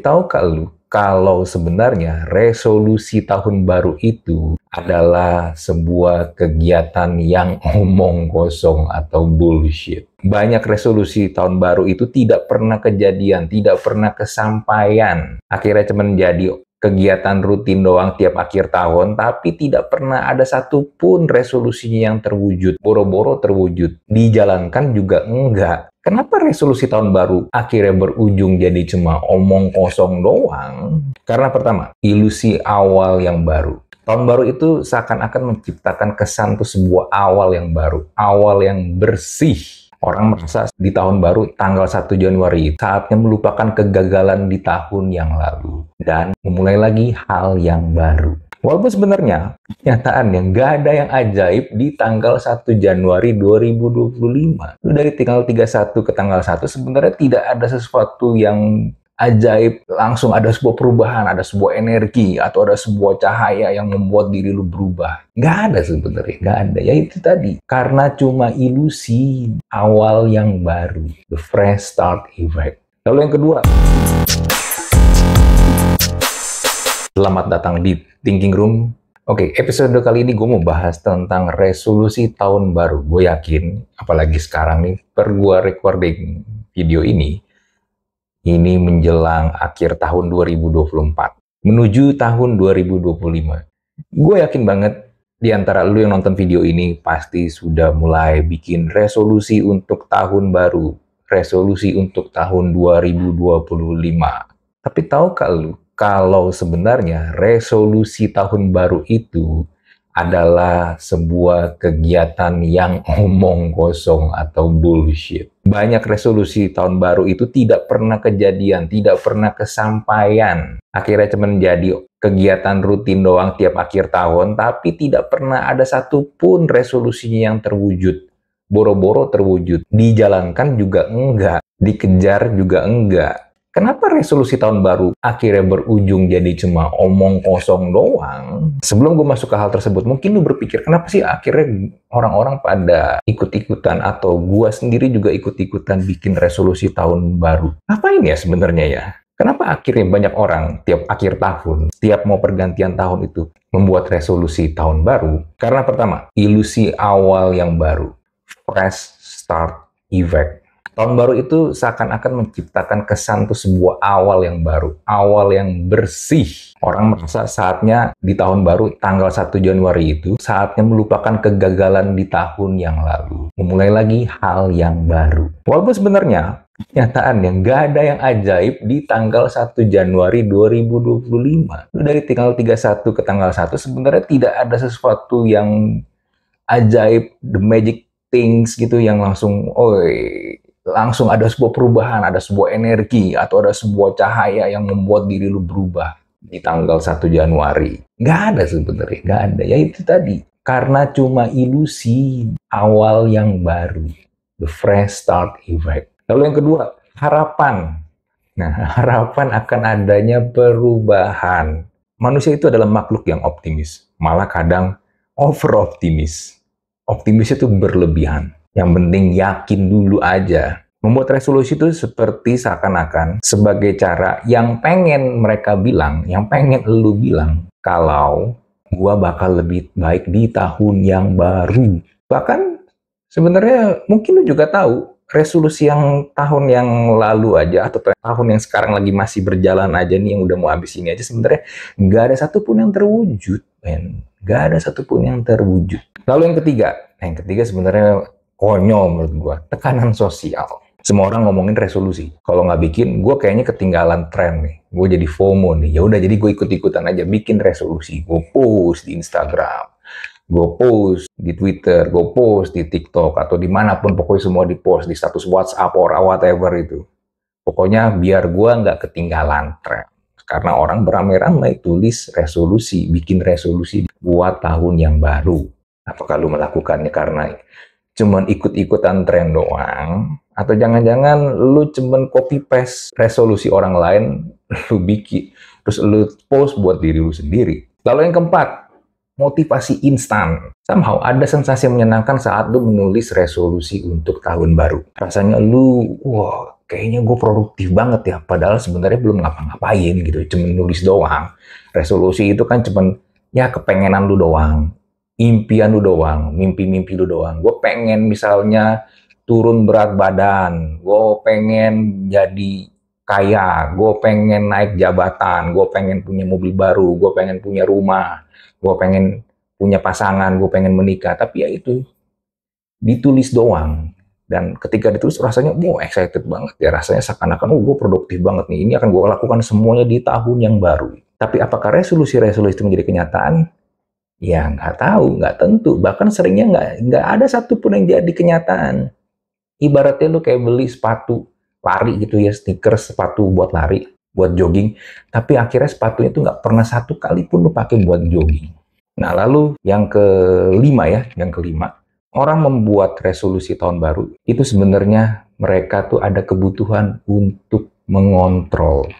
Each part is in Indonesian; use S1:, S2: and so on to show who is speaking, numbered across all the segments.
S1: Tahukah lu kalau sebenarnya resolusi tahun baru itu adalah sebuah kegiatan yang omong kosong atau bullshit. Banyak resolusi tahun baru itu tidak pernah kejadian, tidak pernah kesampaian. Akhirnya cuma jadi kegiatan rutin doang tiap akhir tahun, tapi tidak pernah ada satupun resolusinya yang terwujud. Boro-boro terwujud. Dijalankan juga enggak. Kenapa resolusi tahun baru akhirnya berujung jadi cuma omong kosong doang? Karena pertama, ilusi awal yang baru. Tahun baru itu seakan-akan menciptakan kesan tuh sebuah awal yang baru, awal yang bersih. Orang merasa di tahun baru tanggal 1 Januari saatnya melupakan kegagalan di tahun yang lalu dan memulai lagi hal yang baru. Walaupun sebenarnya kenyataannya nggak ada yang ajaib di tanggal 1 Januari 2025. Dari tanggal 31 ke tanggal 1 sebenarnya tidak ada sesuatu yang ajaib, langsung ada sebuah perubahan, ada sebuah energi, atau ada sebuah cahaya yang membuat diri lu berubah. Nggak ada sebenarnya, nggak ada. Ya itu tadi, karena cuma ilusi awal yang baru, the fresh start effect. Lalu yang kedua, selamat datang di Thinking Room. Oke, episode kali ini gue mau bahas tentang resolusi tahun baru. Gue yakin, apalagi sekarang nih, per gue recording video ini menjelang akhir tahun 2024, menuju tahun 2025. Gue yakin banget, di antara lu yang nonton video ini pasti sudah mulai bikin resolusi untuk tahun baru, resolusi untuk tahun 2025. Tapi tahukah lu, kalau sebenarnya resolusi tahun baru itu adalah sebuah kegiatan yang omong kosong atau bullshit. Banyak resolusi tahun baru itu tidak pernah kejadian, tidak pernah kesampaian. Akhirnya cuma jadi kegiatan rutin doang tiap akhir tahun, tapi tidak pernah ada satupun resolusinya yang terwujud. Boro-boro terwujud. Dijalankan juga enggak, dikejar juga enggak. Kenapa resolusi tahun baru akhirnya berujung jadi cuma omong kosong doang? Sebelum gue masuk ke hal tersebut, mungkin lu berpikir, kenapa sih akhirnya orang-orang pada ikut-ikutan atau gue sendiri juga ikut-ikutan bikin resolusi tahun baru? Ngapain ya sebenarnya ya? Kenapa akhirnya banyak orang tiap akhir tahun, tiap mau pergantian tahun itu membuat resolusi tahun baru? Karena pertama, ilusi awal yang baru, fresh start effect. Tahun baru itu seakan-akan menciptakan kesan tuh sebuah awal yang baru, awal yang bersih. Orang merasa saatnya di tahun baru tanggal 1 Januari itu saatnya melupakan kegagalan di tahun yang lalu. Memulai lagi hal yang baru. Walaupun sebenarnya kenyataannya nggak ada yang ajaib di tanggal 1 Januari 2025. Dari tanggal 31 ke tanggal 1 sebenarnya tidak ada sesuatu yang ajaib, the magic things gitu yang langsung ada sebuah perubahan, ada sebuah energi, atau ada sebuah cahaya yang membuat diri lu berubah di tanggal 1 Januari. Nggak ada sebenarnya, nggak ada. Ya itu tadi, karena cuma ilusi awal yang baru, the fresh start effect. Lalu yang kedua, harapan. Nah, harapan akan adanya perubahan. Manusia itu adalah makhluk yang optimis, malah kadang over-optimis. Optimis itu berlebihan. Yang penting yakin dulu aja. Membuat resolusi itu seperti seakan-akan sebagai cara yang pengen mereka bilang, yang pengen lu bilang, kalau gua bakal lebih baik di tahun yang baru. Bahkan sebenarnya mungkin lu juga tahu, resolusi yang tahun yang lalu aja, atau tahun yang sekarang lagi masih berjalan aja nih, yang udah mau habis ini aja, sebenarnya nggak ada satupun yang terwujud, men. Nggak ada satupun yang terwujud. Lalu yang ketiga sebenarnya konyol menurut gue, tekanan sosial. Semua orang ngomongin resolusi. Kalau nggak bikin, gue kayaknya ketinggalan tren nih. Gue jadi FOMO nih. Ya udah, jadi gue ikut-ikutan aja bikin resolusi. Gue post di Instagram, gue post di Twitter, gue post di TikTok, atau dimanapun pokoknya semua di post di status WhatsApp or whatever itu. Pokoknya biar gue nggak ketinggalan tren. Karena orang beramai-ramai tulis resolusi, bikin resolusi buat tahun yang baru. Apakah lu melakukannya karena cuman ikut-ikutan tren doang, atau jangan-jangan lu cuman copy paste resolusi orang lain, lu bikin, terus lu post buat diri lu sendiri. Lalu yang keempat, motivasi instan. Somehow ada sensasi menyenangkan saat lu menulis resolusi untuk tahun baru. Rasanya lu, kayaknya gue produktif banget ya, padahal sebenarnya belum ngapa-ngapain gitu, cuma nulis doang. Resolusi itu kan cuma ya kepengenan lu doang, impian lu doang, mimpi-mimpi lu doang. Gue pengen misalnya turun berat badan, gue pengen jadi kaya, gue pengen naik jabatan, gue pengen punya mobil baru, gue pengen punya rumah, gue pengen punya pasangan, gue pengen menikah. Tapi ya itu ditulis doang. Dan ketika ditulis rasanya, wow excited banget ya. Rasanya seakan-akan, oh gue produktif banget nih. Ini akan gue lakukan semuanya di tahun yang baru. Tapi apakah resolusi-resolusi itu menjadi kenyataan? Ya nggak tahu, nggak tentu. Bahkan seringnya nggak ada satupun yang jadi kenyataan. Ibaratnya lu kayak beli sepatu lari gitu ya, sneakers, sepatu buat lari, buat jogging. Tapi akhirnya sepatunya itu nggak pernah satu kali pun lu pakai buat jogging. Nah lalu yang kelima ya, orang membuat resolusi tahun baru, itu sebenarnya mereka tuh ada kebutuhan untuk mengontrol.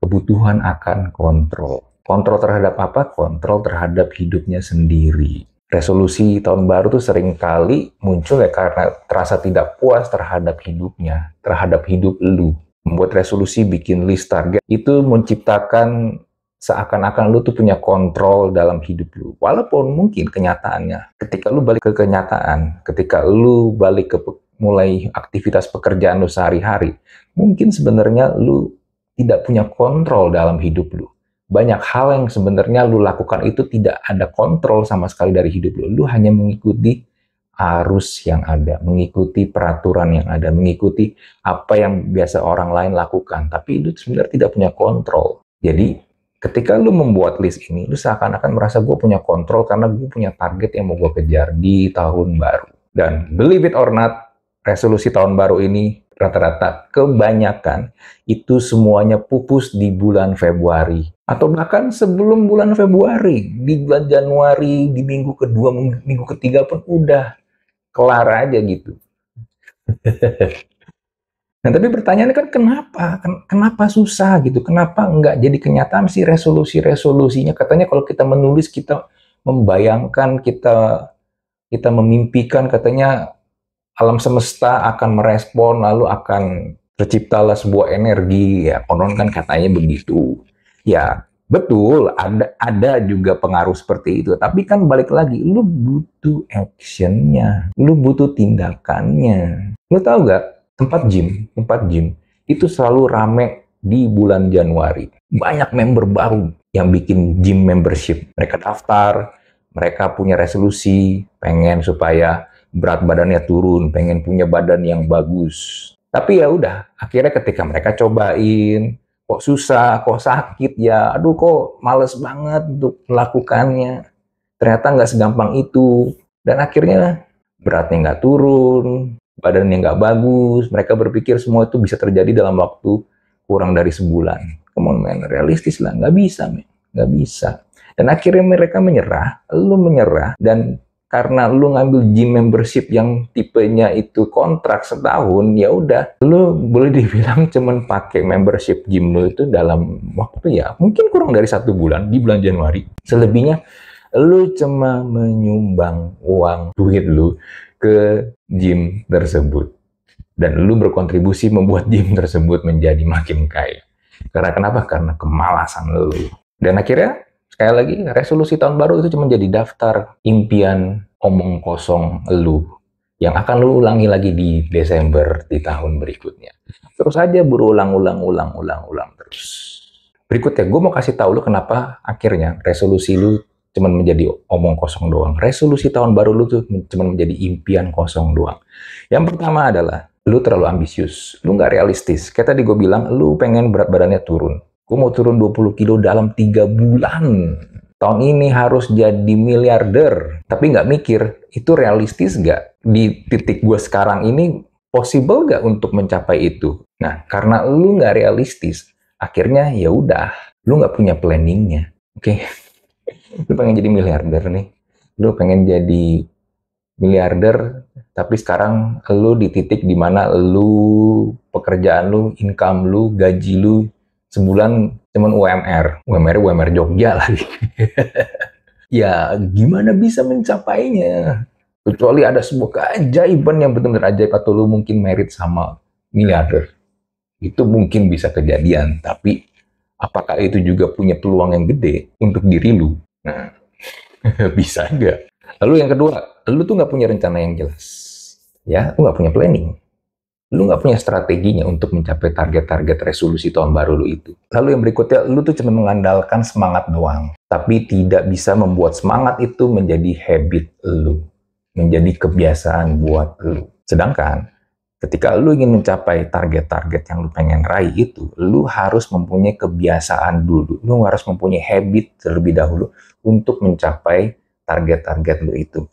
S1: Kebutuhan akan kontrol. Kontrol terhadap apa? Kontrol terhadap hidupnya sendiri. Resolusi tahun baru tuh sering kali muncul ya karena terasa tidak puas terhadap hidupnya, terhadap hidup lu. Membuat resolusi, bikin list target, itu menciptakan seakan-akan lu tuh punya kontrol dalam hidup lu. Walaupun mungkin kenyataannya, ketika lu balik ke kenyataan, ketika lu balik ke mulai aktivitas pekerjaan lu sehari-hari, mungkin sebenarnya lu tidak punya kontrol dalam hidup lu. Banyak hal yang sebenarnya lu lakukan itu tidak ada kontrol sama sekali dari hidup lu. Lu hanya mengikuti arus yang ada, mengikuti peraturan yang ada, mengikuti apa yang biasa orang lain lakukan. Tapi lu sebenarnya tidak punya kontrol. Jadi, ketika lu membuat list ini, lu seakan-akan merasa gue punya kontrol karena gue punya target yang mau gue kejar di tahun baru. Dan believe it or not, resolusi tahun baru ini rata-rata kebanyakan itu semuanya pupus di bulan Februari. Atau bahkan sebelum bulan Februari, di bulan Januari, di minggu kedua, minggu ketiga pun udah kelar aja gitu. Nah, tapi pertanyaannya kan kenapa susah gitu? Kenapa nggak jadi kenyataan sih resolusi-resolusinya? Katanya kalau kita menulis, kita membayangkan, kita memimpikan, katanya alam semesta akan merespon, lalu akan terciptalah sebuah energi, ya konon kan katanya begitu. Ya betul, ada juga pengaruh seperti itu. Tapi kan balik lagi, lu butuh actionnya, lu butuh tindakannya. Lu tahu nggak, tempat gym itu selalu rame di bulan Januari. Banyak member baru yang bikin gym membership. Mereka daftar, mereka punya resolusi, pengen supaya berat badannya turun, pengen punya badan yang bagus. Tapi ya udah, akhirnya ketika mereka cobain, kok susah, kok sakit ya, aduh kok males banget untuk melakukannya. Ternyata nggak segampang itu. Dan akhirnya beratnya nggak turun, badannya nggak bagus. Mereka berpikir semua itu bisa terjadi dalam waktu kurang dari sebulan. Come on man, realistis lah, nggak bisa man, nggak bisa. Dan akhirnya mereka menyerah, lu menyerah, dan karena lu ngambil gym membership yang tipenya itu kontrak setahun, ya udah, lu boleh dibilang cuman pakai membership gym lu itu dalam waktu ya mungkin kurang dari 1 bulan, di bulan Januari. Selebihnya lu cuma menyumbang uang duit lu ke gym tersebut, dan lu berkontribusi membuat gym tersebut menjadi makin kaya. Karena kenapa? Karena kemalasan lu. Dan akhirnya sekali lagi, resolusi tahun baru itu cuma jadi daftar impian omong kosong lu yang akan lu ulangi lagi di Desember di tahun berikutnya. Terus aja berulang-ulang terus. Berikutnya, gue mau kasih tahu lu kenapa akhirnya resolusi lu cuma menjadi omong kosong doang. Resolusi tahun baru lu tuh cuma menjadi impian kosong doang. Yang pertama adalah lu terlalu ambisius, lu nggak realistis. Kayak tadi gue bilang, lu pengen berat badannya turun. Gue mau turun 20 kilo dalam 3 bulan. Tahun ini harus jadi miliarder. Tapi nggak mikir, itu realistis nggak? Di titik gue sekarang ini, possible nggak untuk mencapai itu? Nah, karena lu nggak realistis, akhirnya ya udah, lu nggak punya planningnya. Oke, lu pengen jadi miliarder nih. Lu pengen jadi miliarder, tapi sekarang lu di titik dimana lu, pekerjaan lu, income lu, gaji lu, sebulan cuman UMR Jogja lagi. Ya, gimana bisa mencapainya? Kecuali ada sebuah keajaiban yang benar-benar ajaib, atau lu mungkin merit sama miliarder. Itu mungkin bisa kejadian, tapi apakah itu juga punya peluang yang gede untuk diri lu? Nah, bisa nggak? Lalu yang kedua, lu tuh nggak punya rencana yang jelas. Ya, lu nggak punya planning. Lu nggak punya strateginya untuk mencapai target-target resolusi tahun baru lu itu. Lalu yang berikutnya, lu tuh cuma mengandalkan semangat doang, tapi tidak bisa membuat semangat itu menjadi habit lu, menjadi kebiasaan buat lu. Sedangkan ketika lu ingin mencapai target-target yang lu pengen raih itu, lu harus mempunyai kebiasaan dulu. Lu harus mempunyai habit terlebih dahulu untuk mencapai target-target lu itu.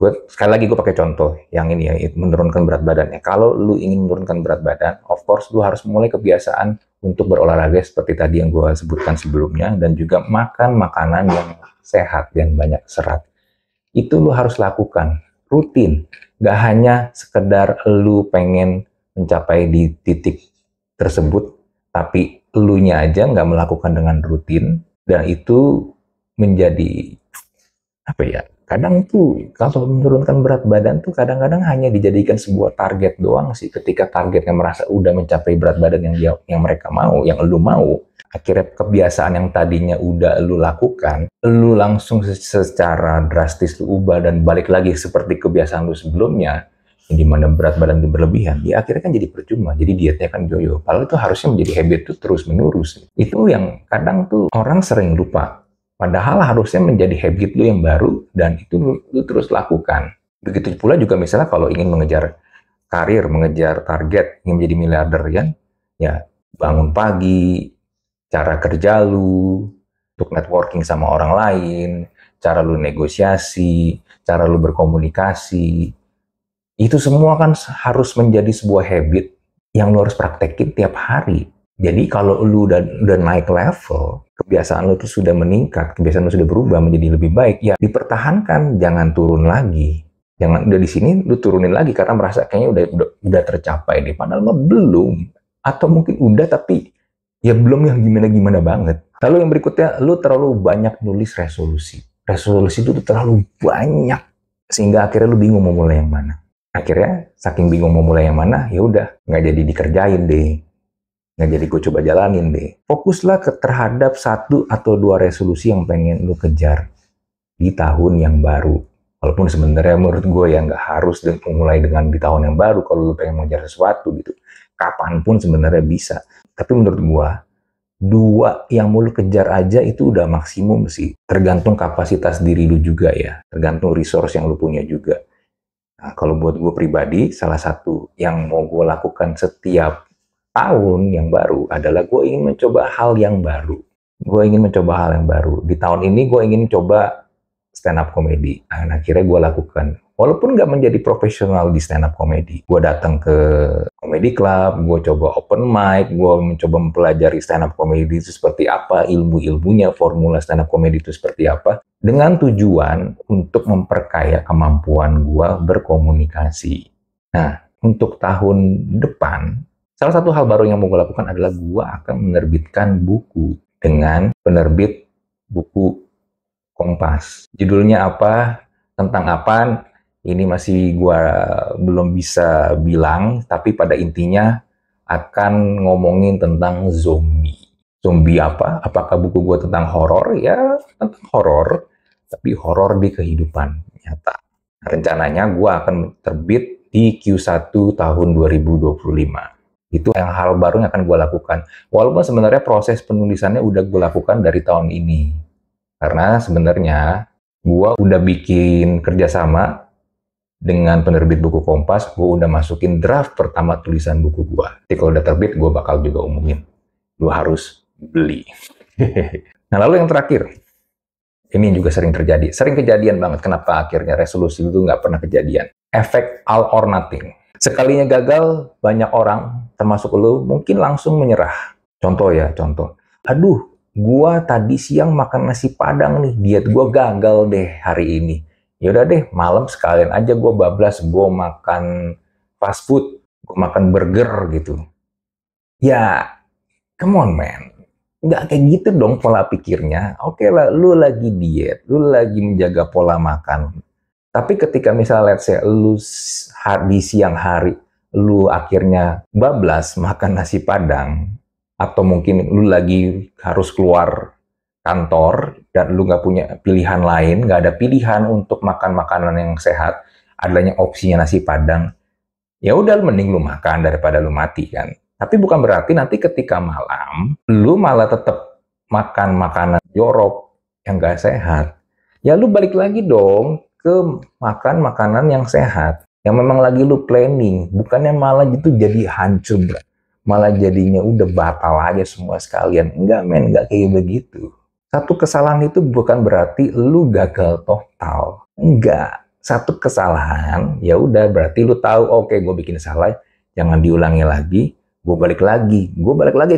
S1: Sekali lagi gue pakai contoh yang ini ya, menurunkan berat badannya. Kalau lu ingin menurunkan berat badan, of course lu harus mulai kebiasaan untuk berolahraga seperti tadi yang gue sebutkan sebelumnya, dan juga makan makanan yang sehat dan banyak serat. Itu lu harus lakukan rutin, gak hanya sekedar lu pengen mencapai di titik tersebut, tapi elunya aja nggak melakukan dengan rutin, dan itu menjadi apa ya, kadang tuh kalau menurunkan berat badan tuh kadang-kadang hanya dijadikan sebuah target doang sih. Ketika targetnya merasa udah mencapai berat badan yang mereka mau, yang lu mau, akhirnya kebiasaan yang tadinya udah lu lakukan, lu langsung secara drastis lu ubah dan balik lagi seperti kebiasaan lu sebelumnya, di mana berat badan itu berlebihan, ya akhirnya kan jadi percuma, jadi dietnya kan joyo. Padahal itu harusnya menjadi habit tuh terus menerus. Itu yang kadang tuh orang sering lupa. Padahal harusnya menjadi habit lu yang baru, dan itu lu terus lakukan. Begitu pula juga misalnya kalau ingin mengejar karir, mengejar target, ingin menjadi miliarder ya bangun pagi, cara kerja lu, untuk networking sama orang lain, cara lu negosiasi, cara lu berkomunikasi, itu semua kan harus menjadi sebuah habit yang lu harus praktekin tiap hari. Jadi kalau lu udah naik level, kebiasaan lu tuh sudah meningkat, kebiasaan lu sudah berubah menjadi lebih baik, ya dipertahankan, jangan turun lagi. Jangan udah di sini lu turunin lagi karena merasa kayaknya udah tercapai deh, padahal mah belum. Atau mungkin udah tapi ya belum yang gimana-gimana banget. Lalu yang berikutnya, lu terlalu banyak nulis resolusi. Resolusi itu terlalu banyak sehingga akhirnya lu bingung mau mulai yang mana. Akhirnya saking bingung mau mulai yang mana, ya udah nggak jadi dikerjain deh. Nggak jadi gue coba jalanin deh. Fokuslah terhadap 1 atau 2 resolusi yang pengen lu kejar di tahun yang baru. Walaupun sebenarnya menurut gue ya nggak harus mulai dengan di tahun yang baru kalau lu pengen mengejar sesuatu gitu. Kapanpun sebenarnya bisa. Tapi menurut gue, 2 yang mau lu kejar aja itu udah maksimum sih. Tergantung kapasitas diri lu juga ya. Tergantung resource yang lu punya juga. Nah, kalau buat gue pribadi, salah satu yang mau gue lakukan setiap tahun yang baru adalah gue ingin mencoba hal yang baru. Gue ingin mencoba hal yang baru. Di tahun ini gue ingin coba stand up comedy. Nah, akhirnya gue lakukan. Walaupun nggak menjadi profesional di stand up comedy. Gue datang ke comedy club, gue coba open mic, gue mencoba mempelajari stand up comedy itu seperti apa, ilmu-ilmunya, formula stand up comedy itu seperti apa, dengan tujuan untuk memperkaya kemampuan gue berkomunikasi. Nah, untuk tahun depan, salah satu hal baru yang mau gue lakukan adalah gue akan menerbitkan buku dengan penerbit buku Kompas. Judulnya apa, tentang apa, ini masih gue belum bisa bilang, tapi pada intinya akan ngomongin tentang zombie. Zombie apa? Apakah buku gue tentang horor? Ya, tentang horor, tapi horor di kehidupan nyata. Rencananya gue akan terbit di Q1 tahun 2025. Itu yang hal baru yang akan gue lakukan. Walaupun sebenarnya proses penulisannya udah gue lakukan dari tahun ini. Karena sebenarnya gue udah bikin kerjasama dengan penerbit buku Kompas, gue udah masukin draft pertama tulisan buku gue. Jadi kalau udah terbit, gue bakal juga umumin. Lu harus beli. Nah, lalu yang terakhir. Ini juga sering terjadi. Sering kejadian banget. Kenapa akhirnya resolusi itu nggak pernah kejadian? Efek all or nothing. Sekalinya gagal, banyak orang, termasuk lu, mungkin langsung menyerah. Contoh ya, contoh. Aduh, gua tadi siang makan nasi padang nih, diet gua gagal deh hari ini. Yaudah deh, malam sekalian aja gua bablas, gua makan fast food, gua makan burger gitu. Ya, come on man. Nggak kayak gitu dong pola pikirnya. Oke lah, lu lagi diet, lu lagi menjaga pola makan. Tapi ketika misalnya let's say lu di siang hari, lu akhirnya bablas makan nasi Padang, atau mungkin lu lagi harus keluar kantor dan lu nggak punya pilihan lain, nggak ada pilihan untuk makan makanan yang sehat, adanya opsinya nasi Padang, ya udah mending lu makan daripada lu mati kan. Tapi bukan berarti nanti ketika malam lu malah tetap makan makanan jorok yang nggak sehat. Ya lu balik lagi dong ke makan makanan yang sehat, yang memang lagi lu planning, bukannya malah gitu jadi hancur, malah jadinya udah batal aja semua sekalian. Enggak men, enggak kayak begitu. Satu kesalahan itu bukan berarti lu gagal total. Enggak. Satu kesalahan, ya udah berarti lu tahu, oke, gue bikin salah, jangan diulangi lagi, gue balik lagi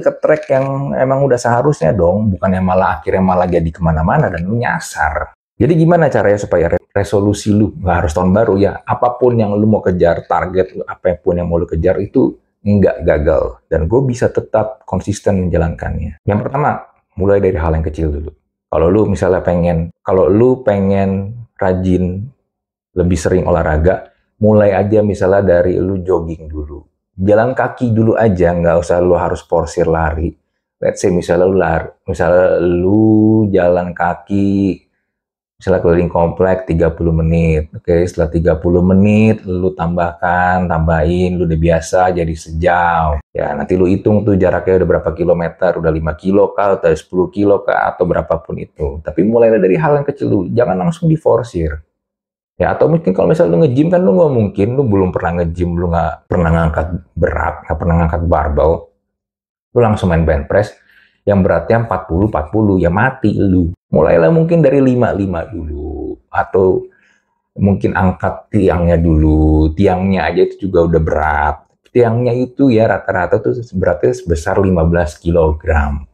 S1: ke track yang emang udah seharusnya dong, bukannya malah akhirnya malah jadi kemana-mana dan lu nyasar. Jadi gimana caranya supaya resolusi lu, nggak harus tahun baru ya, apapun yang lu mau kejar, target lu, apapun yang mau lu kejar itu nggak gagal, dan gue bisa tetap konsisten menjalankannya. Yang pertama, mulai dari hal yang kecil dulu. Kalau lu pengen rajin, lebih sering olahraga, mulai aja misalnya dari lu jogging dulu. Jalan kaki dulu aja, nggak usah lu harus porsir lari. Let's say misalnya lu jalan kaki, misalnya keliling komplek 30 menit. Oke, setelah 30 menit, lu tambahin, lu udah biasa jadi sejam. Ya, nanti lu hitung tuh jaraknya udah berapa kilometer, udah 5 kilo kah, atau 10 kilo kah, atau berapapun itu. Tapi mulai dari hal yang kecil dulu, jangan langsung diforsir. Ya, atau mungkin kalau misalnya lu nge-gym kan lu nggak mungkin, lu belum pernah nge-gym, lu nggak pernah ngangkat berat, nggak pernah ngangkat barbel, lu langsung main bench press, yang beratnya 40, ya mati lu. Mulailah mungkin dari 55 dulu, atau mungkin angkat tiangnya dulu. Tiangnya aja itu juga udah berat. Tiangnya itu ya rata-rata tuh beratnya sebesar 15 kilogram.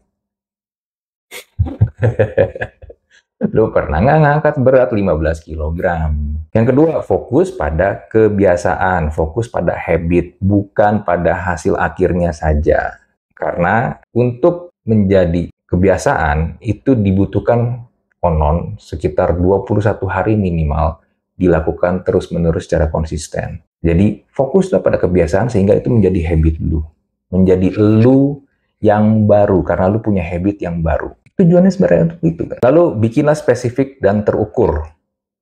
S1: Lu pernah nggak ngangkat berat 15 kilogram? Yang kedua, fokus pada kebiasaan, fokus pada habit, bukan pada hasil akhirnya saja. Karena untuk menjadi kebiasaan itu dibutuhkan konon sekitar 21 hari minimal, dilakukan terus-menerus secara konsisten. Jadi fokuslah pada kebiasaan sehingga itu menjadi habit lu. Menjadi lu yang baru karena lu punya habit yang baru. Tujuannya sebenarnya untuk itu kan. Lalu bikinlah spesifik dan terukur.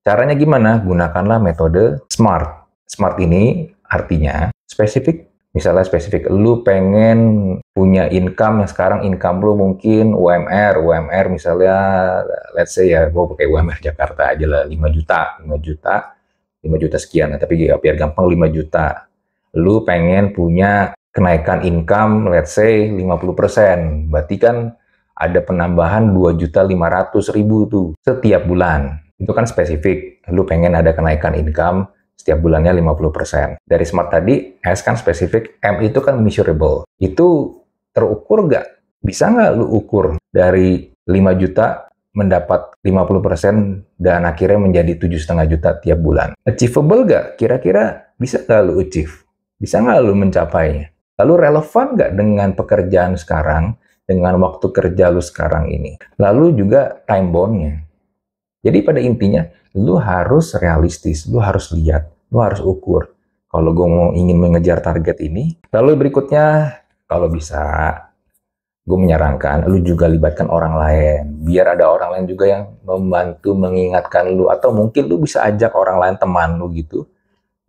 S1: Caranya gimana? Gunakanlah metode SMART. SMART ini artinya spesifik. Misalnya spesifik, lu pengen punya income yang sekarang income lu mungkin UMR misalnya, let's say ya, gue pakai UMR Jakarta aja lah, 5 juta sekian, tapi ya, biar gampang 5 juta. Lu pengen punya kenaikan income, let's say 50%, berarti kan ada penambahan 2.500.000 tuh setiap bulan. Itu kan spesifik, lu pengen ada kenaikan income setiap bulannya 50%. Dari SMART tadi, S kan spesifik, M itu kan measurable. Itu terukur nggak? Bisa nggak lu ukur dari 5 juta mendapat 50% dan akhirnya menjadi 7,5 juta tiap bulan? Achievable nggak? Kira-kira bisa nggak lu achieve? Bisa nggak lu mencapainya? Lalu relevan nggak dengan pekerjaan sekarang, dengan waktu kerja lu sekarang ini? Lalu juga time bound-nya. Jadi pada intinya, lu harus realistis, lu harus lihat, lu harus ukur. Kalau gue mau ingin mengejar target ini, lalu berikutnya, kalau bisa, gue menyarankan lu juga libatkan orang lain. Biar ada orang lain juga yang membantu mengingatkan lu, atau mungkin lu bisa ajak orang lain, teman lu gitu,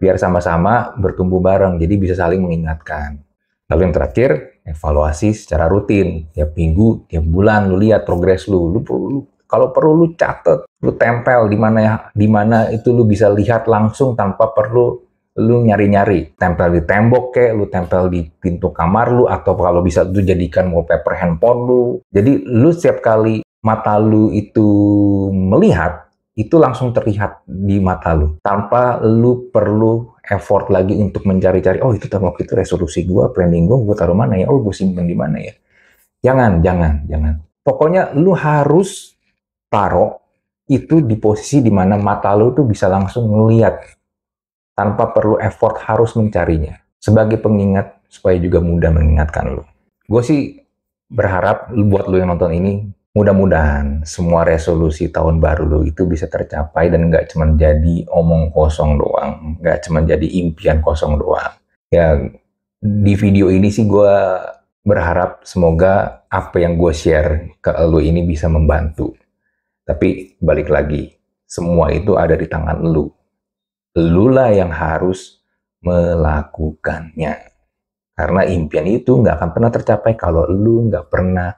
S1: biar sama-sama bertumbuh bareng, jadi bisa saling mengingatkan. Lalu yang terakhir, evaluasi secara rutin, tiap minggu, tiap bulan, lu lihat progres lu kalau perlu lu catat, lu tempel di mana itu lu bisa lihat langsung tanpa perlu lu nyari-nyari. Tempel di tembok kek, lu tempel di pintu kamar lu, atau kalau bisa lu jadikan wallpaper handphone lu. Jadi lu setiap kali mata lu itu melihat, itu langsung terlihat di mata lu. Tanpa lu perlu effort lagi untuk mencari-cari, oh itu waktu itu resolusi gua, planning gua taruh mana ya, oh gua simpen di mana ya. Jangan. Pokoknya lu harus taruh itu di posisi di mana mata lu tuh bisa langsung melihat tanpa perlu effort harus mencarinya, sebagai pengingat supaya juga mudah mengingatkan lu. Gue sih berharap buat lu yang nonton ini, mudah-mudahan semua resolusi tahun baru lu itu bisa tercapai dan nggak cuma jadi omong kosong doang, nggak cuma jadi impian kosong doang. Ya, di video ini sih gue berharap semoga apa yang gue share ke lu ini bisa membantu. Tapi balik lagi, semua itu ada di tangan lu. Lu lah yang harus melakukannya. Karena impian itu nggak akan pernah tercapai kalau lu nggak pernah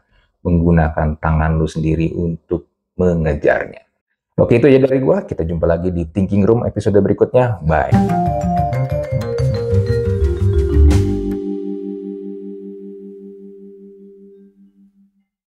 S1: menggunakan tangan lu sendiri untuk mengejarnya. Oke, itu aja dari gua. Kita jumpa lagi di Thinking Room episode berikutnya. Bye.